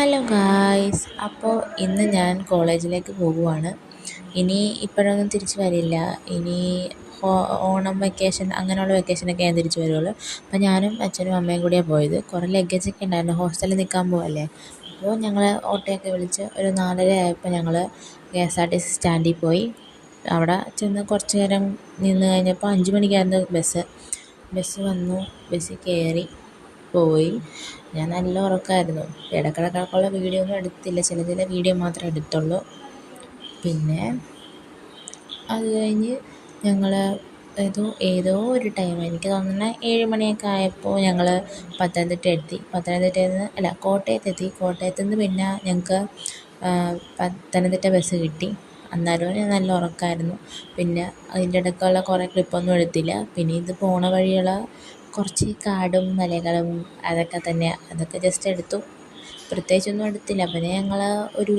Hello guys, അപ്പോൾ ഇന്ന് ഞാൻ കോളേജിലേക്ക് പോകുവാണ്. ഇനി ഇപ്പോഴൊന്നും തിരിച്ച് വരില്ല. ഇനി ഓണം വെക്കേഷൻ അങ്ങനെയുള്ള വെക്കേഷനൊക്കെ ഞാൻ തിരിച്ച് വരുള്ളൂ. അപ്പോൾ ഞാനും അച്ഛനും അമ്മയും കൂടിയാണ് പോയത്. കുറേ ലഗേജൊക്കെ ഉണ്ടായിരുന്നു, ഹോസ്റ്റലിൽ നിൽക്കാൻ പോവല്ലേ. അപ്പോൾ ഞങ്ങൾ ഓട്ടോയൊക്കെ വിളിച്ച് ഒരു 4:30 ആയപ്പോൾ ഞങ്ങൾ KSRTC സ്റ്റാൻഡിൽ പോയി. അവിടെ ചെന്ന് കുറച്ച് നേരം നിന്ന് കഴിഞ്ഞപ്പോൾ 5 മണിക്കായിരുന്നു ബസ് വന്നു. ബസ്സിൽ കയറി പോയി. ഞാൻ നല്ല ഉറക്കമായിരുന്നു. ഇടയ്ക്കിടയ്ക്കുള്ള വീഡിയോ ഒന്നും എടുത്തില്ല, ചില വീഡിയോ മാത്രമേ എടുത്തുള്ളൂ. പിന്നെ അത് കഴിഞ്ഞ് ഞങ്ങൾ ഏതോ ഒരു ടൈം, എനിക്ക് തോന്നുന്നത് 7 മണിയൊക്കെ ആയപ്പോൾ ഞങ്ങൾ കോട്ടയത്തെത്തി. കോട്ടയത്തു നിന്ന് പിന്നെ ഞങ്ങൾക്ക് പത്തനംതിട്ട ബസ് കിട്ടി. അന്നേരവും ഞാൻ നല്ല ഉറക്കമായിരുന്നു. പിന്നെ അതിൻ്റെ ഇടയ്ക്കുള്ള കുറേ ക്ലിപ്പൊന്നും എടുത്തില്ല. പിന്നെ ഇത് പോണ വഴിയുള്ള കുറച്ച് കാടും മലകളും അതൊക്കെ ജസ്റ്റ് എടുത്തു, പ്രത്യേകിച്ചൊന്നും എടുത്തില്ല. പിന്നെ ഞങ്ങൾ ഒരു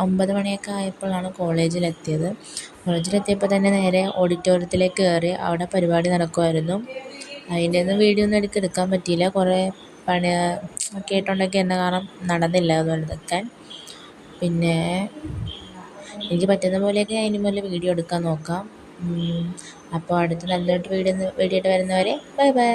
9 മണിയൊക്കെ ആയപ്പോഴാണ് കോളേജിലെത്തിയപ്പോൾ തന്നെ നേരെ ഓഡിറ്റോറിയത്തിലേക്ക് കയറി. അവിടെ പരിപാടി നടക്കുമായിരുന്നു. അതിൻ്റെ ഒന്നും വീഡിയോ ഒന്നും എടുക്കാൻ പറ്റിയില്ല. കുറേ പണി കേട്ടോണ്ടൊക്കെ എന്നെ കാരണം നടന്നില്ല അതുകൊണ്ട് എടുക്കാൻ. പിന്നെ എനിക്ക് പറ്റുന്ന പോലെയൊക്കെ ഞാൻ ഇനി മുതൽ വീഡിയോ എടുക്കാൻ നോക്കാം. അപ്പോൾ അടുത്ത നല്ലൊരു വീഡിയോ ആയിട്ട് വരുന്നവരെ ബൈ ബൈ.